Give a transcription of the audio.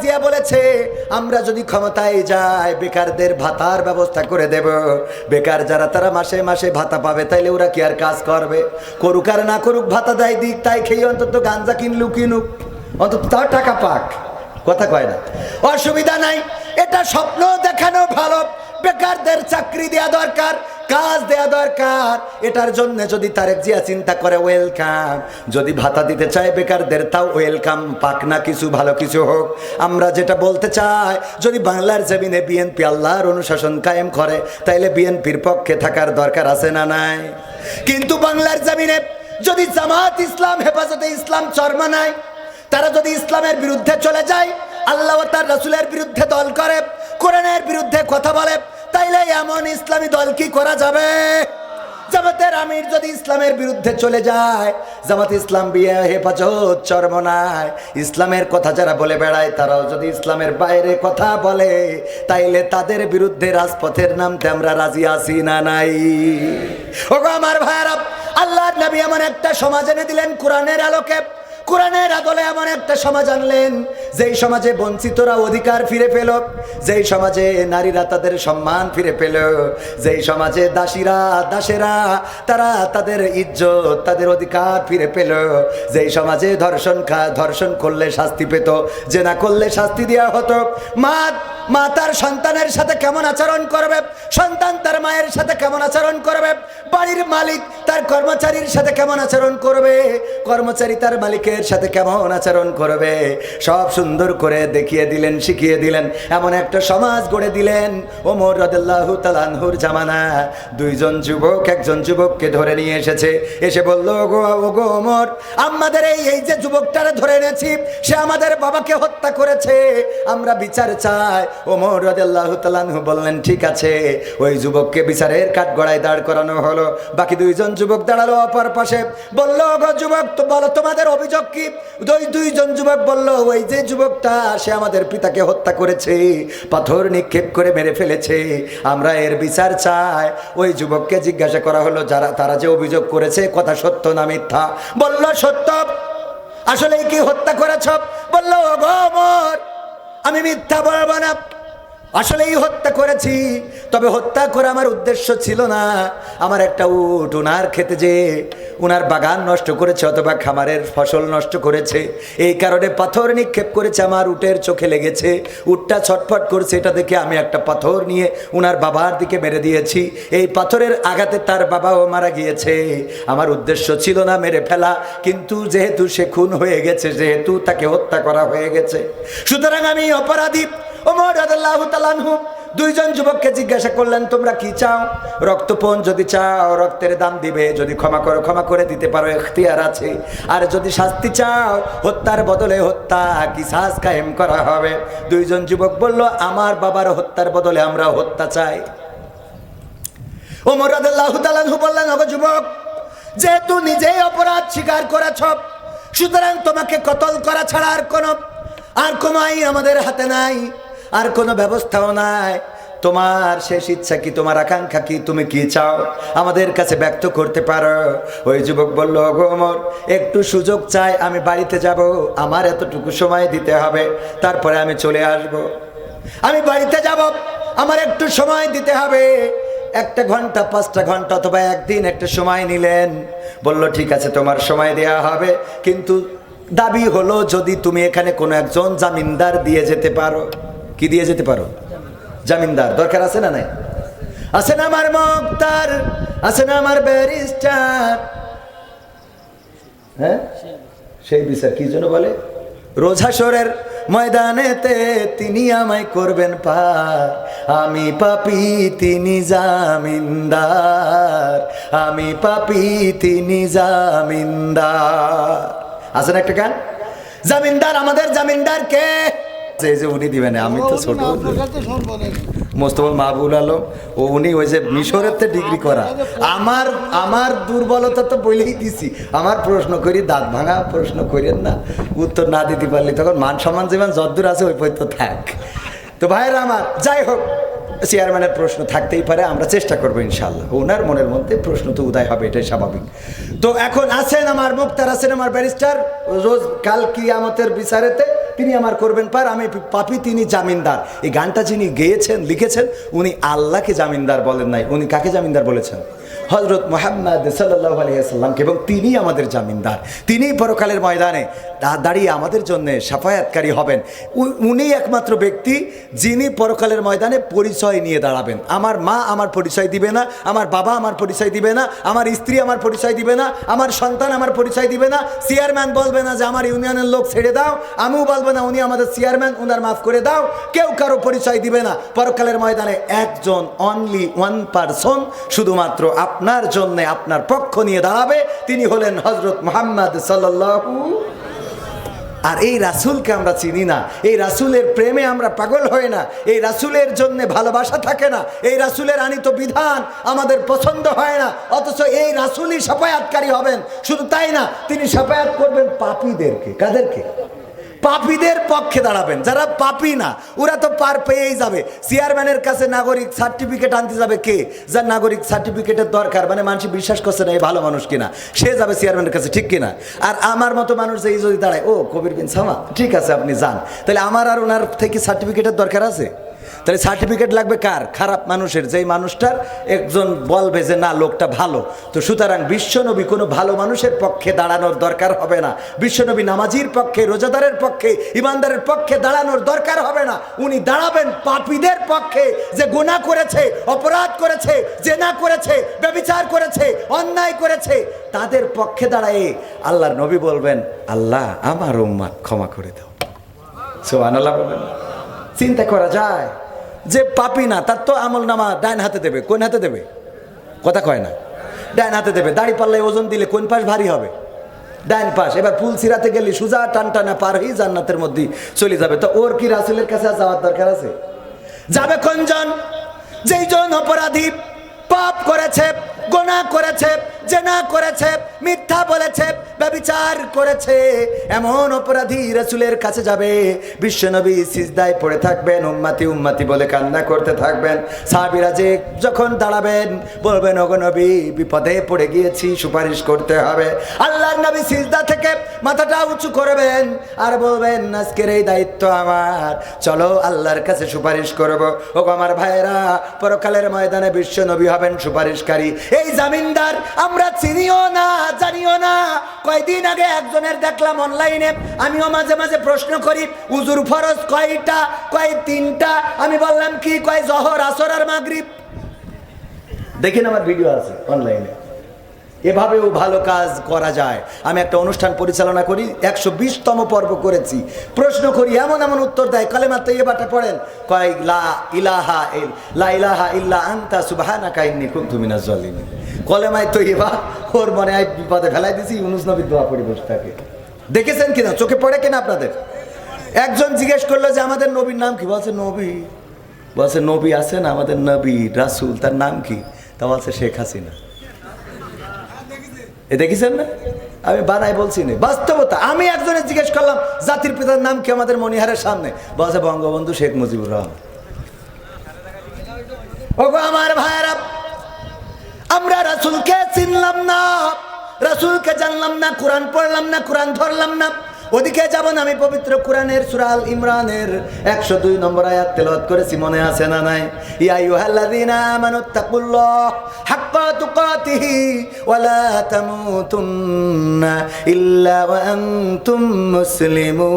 দিয়া বলেছে আমরা যদি ক্ষমতায় যাই বেকারদের ভাতার ব্যবস্থা করে দেব। বেকার যারা তারা মাসে মাসে ভাতা পাবে, তাইলে ওরা কি আর কাজ করবে? করুক আর না করুক, ভাতা দেয় দিক, তাই খেয়ে অন্তত গাঞ্জা কিনুক, অন্তত তার টাকা পাক। কথা কয় না, অসুবিধা নাই। এটা স্বপ্ন দেখানো ভালো, বেকারদের চাকরি দেয়া দরকার, কাজ দেয়া দরকার। এটার জন্য যদি তারেক জিয়া চিন্তা করে ওয়েলকাম, যদি ভাতা দিতে চায় বেকারদের, তাও ওয়েলকাম, পাক না কিছু ভালো কিছু হোক। আমরা যেটা বলতে চাই, যদি বাংলার জমিনে বিএনপি আল্লাহর অনুশাসন কায়েম করে, তাইলে বিএনপির পক্ষে থাকার দরকার আছে না নাই? কিন্তু বাংলার জমিনে যদি জামাত ইসলাম, হেফাজতে ইসলাম চরমনায়, তারা যদি ইসলামের বিরুদ্ধে চলে যায়, আল্লাহ ও তার রাসূলের বিরুদ্ধে দল করে, কোরআনের বিরুদ্ধে কথা বলে, তাইলে এমন ইসলামী দল কি করা যাবে? জামাতের আমির যদি ইসলামের বিরুদ্ধে চলে যায়, জামাত ইসলাম বিয়ে হেফাজত চরমনায় ইসলামের কথা যারা বলে বেড়ায়, তারাও যদি ইসলামের বাইরে কথা বলে, তাইলে তাদের বিরুদ্ধে রাজপথের নামতে আমরা রাজি আছি না নাই? ওগো আমার ভাইয়েরা, আল্লাহর নবী এমন একটা সমাজ এনে দিলেন কোরআনের আলোকে, কোরআনের আদলে এমন একটা সমাজ আনলেন, যেই সমাজে বঞ্চিতরা অধিকার ফিরে পেল, যেই সমাজে নারীরা তাদের সম্মান ফিরে পেল, যেই সমাজে দাসেরা তারা তাদের ইজ্জত, তাদের অধিকার ফিরে পেল, যেই সমাজে ধর্ষণ করলে শাস্তি পেত, জেনা করলে শাস্তি দেওয়া হতো, মা তার সন্তানের সাথে কেমন আচরণ করবে, সন্তান তার মায়ের সাথে কেমন আচরণ করবে, বাড়ির মালিক তার কর্মচারীর সাথে কেমন আচরণ করবে, কর্মচারী তার মালিকের সাথে কেমন আচরণ করবে, সব সুন্দর করে দেখিয়ে দিলেন, শিখিয়ে দিলেন। এমন একটা সমাজ গড়ে দিলেন। ওমর রাদিয়াল্লাহু তাআলা আনহুর জামানা দুইজন যুবক একজন যুবককে ধরে নিয়ে এসেছে, এসে বলল, ওগো ওমর, আমাদের এই যে যুবকটারে ধরে এনেছি, সে আমাদের বাবাকে হত্যা করেছে, আমরা বিচার চাই। ওমর রাদিয়াল্লাহু তাআলা আনহু বললেন, ঠিক আছে। ওই যুবককে বিচারের কাঠগড়ায় দাঁড় করানো হলো। বাকি দুইজন যুবক দাঁড়ালো অপর পাশে, বলল, ওগো যুবক, তো বলো তোমাদের অভিযোগ কি? দুইজন যুবক বলল, ওই যে যুবকটা, সে আমাদের পিতাকে হত্যা করেছে, পাথর নিক্ষেপ করে মেরে ফেলেছে, আমরা এর বিচার চাই। ওই যুবককে জিজ্ঞাসা করা হলো, তারা যে অভিযোগ করেছে, কথা সত্য না মিথ্যা? বলল, সত্য। আসলেই কি হত্যা করেছ? বলল, ওগো ওমর, আমি মিথ্যা বলবো না, আসলেই হত্যা করেছি। তবে হত্যা করে আমার উদ্দেশ্য ছিল না। আমার একটা উট উনার খেতে যে উনার বাগান নষ্ট করেছে, অথবা খামারের ফসল নষ্ট করেছে, এই কারণে পাথর নিক্ষেপ করেছে, আমার উটের চোখে লেগেছে, উটটা ছটফট করছে, এটা দেখে আমি একটা পাথর নিয়ে উনার বাবার দিকে মেরে দিয়েছি। এই পাথরের আঘাতে তার বাবাও মারা গিয়েছে। আমার উদ্দেশ্য ছিল না মেরে ফেলা, কিন্তু যেহেতু সে খুন হয়ে গেছে, যেহেতু তাকে হত্যা করা হয়ে গেছে, সুতরাং আমি অপরাধী। ওমর রাদিয়াল্লাহু তাআলা আনহু দুইজন যুবককে জিজ্ঞাসা করলেন, তোমরা কি চাও? রক্তপণ যদি চাও, রক্তের দাম দিবে, যদি ক্ষমা করো, ক্ষমা করে দিতে পারো, এখতিয়ার আছে। আর যদি শাস্তি চাও, হত্যার বদলে হত্যা, কিসাস কায়েম করা হবে। দুইজন যুবক বলল, আমার বাবার হত্যার বদলে আমরা হত্যা চাই। ওমর রাদিয়াল্লাহু তাআলা আনহু বললেন, ওগো যুবক, যেহেতু নিজেই অপরাধ স্বীকার করেছ, সুতরাং তোমাকে কতল করা ছাড়া আর কোনো আইন আমাদের হাতে নাই, আর কোনো ব্যবস্থাও নাই। তোমার শেষ ইচ্ছা কি, তোমার আকাঙ্ক্ষা কি, তুমি কি চাও, আমাদের কাছে ব্যক্ত করতে পারো। ওই যুবক বলল, ওগো ওমর, একটু সুযোগ চাই, আমি বাড়িতে যাব, আমার এতটুকু সময় দিতে হবে, তারপরে আমি চলে আসব। আমি বাড়িতে যাব, আমার একটু সময় দিতে হবে, 1 ঘন্টা, 5টা ঘন্টা, অথবা একদিন একটা সময় নিলেন। বলল, ঠিক আছে, তোমার সময় দেয়া হবে, কিন্তু দাবি হলো যদি তুমি এখানে কোনো একজন জামিনদার দিয়ে যেতে পারো। কি দিয়ে যেতে পারো? জামিনদার দরকার আছে না নাই? আছে না আমার মুক্তার, আছে না আমার ব্যারিস্টার? হ্যাঁ, সেই বিচার কি জন্য বলে? রোজ হাশরের ময়দানেতে তিনি আমায় করবেন পার, আমি পাপী তিনি জামিনদার, আমি পাপী তিনি জামিনদার। আছে না একটা গান? জামিনদার, আমাদের জামিনদার কে? যে উনি দিবেন, আমি তো ছোট মোস্তফা মাহবুব আলম, ও উনি ওই যে মিশরেতে ডিগ্রি করা। আমার দুর্বলতা তো বলেই দিছি, আমার প্রশ্ন করি, দাঁত ভাঙা প্রশ্ন করেন না, উত্তর না দিতে পারলে তখন মান সম্মান যেমন যদ্দূর আছে ওই পর্যন্ত থাক। তো ভাইয়েরা আমার, যাই হোক, চেয়ারম্যানের প্রশ্ন থাকতেই পারে, আমরা চেষ্টা করবো ইনশাল্লাহ, ওনার মনের মধ্যে প্রশ্ন তো উদয় হবে, এটাই স্বাভাবিক। তো এখন আছেন আমার মুক্তার, আছেন আমার ব্যারিস্টার, রোজ কাল কিয়ামতের বিচারেতে তিনি আমার করবেন পার, আমি পাপী তিনি জামিনদার। এই গানটা যিনি গেয়েছেন লিখেছেন উনি আল্লাহকে জামিনদার বলেন নাই, উনি কাকে জামিনদার বলেছেন? হযরত মুহাম্মদ সাল্লাল্লাহু আলাইহি ওয়াসাল্লামকে। এবং তিনি আমাদের জামিনদার, তিনিই পরকালের ময়দানে দাঁড়িয়ে আমাদের জন্য শাফায়াতকারী হবেন। উনি একমাত্র ব্যক্তি যিনি পরকালের ময়দানে পরিচয় নিয়ে দাঁড়াবেন। আমার মা আমার পরিচয় দিবে না, আমার বাবা আমার পরিচয় দিবে না, আমার স্ত্রী আমার পরিচয় দিবে না, আমার সন্তান আমার পরিচয় দিবে না, চেয়ারম্যান বলবে না যে আমার ইউনিয়নের লোক ছেড়ে দাও, আমিও বলবো না উনি আমাদের চেয়ারম্যান, উনার মাফ করে দাও। কেউ কারো পরিচয় দিবে না। পরকালের ময়দানে একজন, অনলি ওয়ান পারসন, শুধুমাত্র আপনার জন্য আপনার পক্ষ নিয়ে দাঁড়াবে, তিনি হলেন হযরত মুহাম্মদ সাল্লাল্লাহু। আর এই রাসূলকে আমরা চিনি না, এই রাসূলের প্রেমে আমরা পাগল হই না, এই রাসূলের জন্য ভালোবাসা থাকে না, এই রাসূলের আনিত বিধান আমাদের পছন্দ হয় না, অথচ এই রাসূলই শাফায়াতকারী হবেন। শুধু তাই না, তিনি শাফায়াত করবেন পাপীদেরকে। কাদেরকে? পাপীদের পক্ষে দাঁড়াবেন। যারা পাপী না ওরা তো পার পেয়েই যাবে। চেয়ারম্যানের কাছে নাগরিক সার্টিফিকেট আনতে যাবে কে? যার নাগরিক সার্টিফিকেটের দরকার, মানে মানুষ বিশ্বাস করছে না এই ভালো মানুষ কিনা, সে যাবে চেয়ারম্যানের কাছে, ঠিক কিনা? আর আমার মতো মানুষ যে যদি দাঁড়ায়, ও কবির বিন সামা, ঠিক আছে আপনি যান, তাহলে আমার আর ওনার থেকে সার্টিফিকেটের দরকার আছে? তাহলে সার্টিফিকেট লাগবে কার? খারাপ মানুষের, যেই মানুষটার একজন বলবে যে না লোকটা ভালো। তো সুতরাং বিশ্বনবী কোনো ভালো মানুষের পক্ষে দাঁড়ানোর দরকার হবে না, বিশ্বনবী নামাজির পক্ষে, রোজাদারের পক্ষে, ইমানদারের পক্ষে দাঁড়ানোর দরকার হবে না। উনি দাঁড়াবেন পাপীদের পক্ষে, যে গুনাহ করেছে, অপরাধ করেছে, জেনা করেছে, ব্যভিচার করেছে, অন্যায় করেছে, তাদের পক্ষে দাঁড়ায় আল্লাহর নবী বলবেন, আল্লাহ আমার উম্মত ক্ষমা করে দাও। সুবহানাল্লাহ বলেন। চিন্তা করা যায় যে পাপী না, তার তো আমল নামা ডাইন হাতে দেবে। কোন হাতে দেবে? কথা কয় না, ডাইন হাতে দেবে। দাড়ি পাল্লায় ওজন দিলে কোন পাশ ভারী হবে? ডাইন পাশ। এবার ফুল সিরাতে গেলে সুজা টান টানা পার হয়ে জান্নাতের মধ্যে চলে যাবে। তো ওর কি রাসূলের কাছে যাওয়ার দরকার আছে? যাবে কোনজন? যেই জন অপরাধী, পাপ করেছে, গুনাহ করেছে, জেনা করেছে, মিথ্যা বলেছে, ব্যভিচার করেছে, এমন অপরাধী রাসূলের কাছে যাবে। বিশ্বনবী সিজদায় পড়ে থাকবেন, উম্মতি উম্মতি বলে কান্না করতে থাকবেন। সাহাবীরা যে যখন দাঁড়াবেন বলবেন, ওগো নবী বিপদে পড়ে গিয়েছি, সুপারিশ করতে হবে। আল্লাহর নবী সিজদা থেকে মাথাটা উঁচু করবেন আর বলবেন, আজকের এই দায়িত্ব আমার, চলো আল্লাহর কাছে সুপারিশ করব। ওগো আমার ভাইয়েরা, পরকালের ময়দানে বিশ্বনবী হবেন সুপারিশকারী। এই জামিনদার আমরা চিনিও না, জানিও না। কয়দিন আগে একজনের দেখলাম অনলাইনে, আমিও মাঝে মাঝে প্রশ্ন করি, উজুর ফরজ কয়টা? কয় 3টা। আমি বললাম কি? কয় জোহর, আসর আর মাগরিব। দেখেন আমার ভিডিও আছে অনলাইনে। এভাবেও ভালো কাজ করা যায়। আমি একটা অনুষ্ঠান পরিচালনা করি, 120তম পর্ব করেছি। প্রশ্ন করি, এমন এমন উত্তর দেয়। কালেমা তাইয়্যিবাটা পড়েন, কয় লা ইলাহা ইল্লা আনতা সুবহানাকা ইন্নী কুনতু মিনাজ জালিমিন। কলেমায় তাইয়্যিবা ওর মনে হয় বিপদে ফেলাই দিছি, ইউনূস নবীর দোয়া পড়ি বসে থাকে। দেখেছেন কিনা? চোখে পড়ে কিনা আপনাদের? একজন জিজ্ঞেস করলো যে আমাদের নবীর নাম কি? বলছে নবী। বলছে নবী আছেন আমাদের নবী রাসূল, তার নাম কি? তা বলছে শেখ হাসিনা। এ দেখেছেন না? আমি বানাই বলছি না, বাস্তবতা। আমি একজনের জিজ্ঞেস করলাম জাতির পিতার নাম কি আমাদের মনিহারের সামনে? বলছে বঙ্গবন্ধু শেখ মুজিবুর রহমান। ওগো আমার ভাইয়েরা, আমরা রাসূলকে চিনলাম না, রাসূলকে জানলাম না, কোরআন পড়লাম না, কোরআন ধরলাম না। ওদিকে যাব না, আমি পবিত্র কোরআনের সূরা আল ইমরানের 102 নম্বর আয়াত তেলাওয়াত করেছি, মনে আছে না নাই? ইয়া আইয়ুহাল্লাযীনা আমানুত্তাকুল্লাহ হাক্কা তুকাতিহি ওয়া লা তামুতুন্না ইল্লা ওয়া আনতুম মুসলিমুন।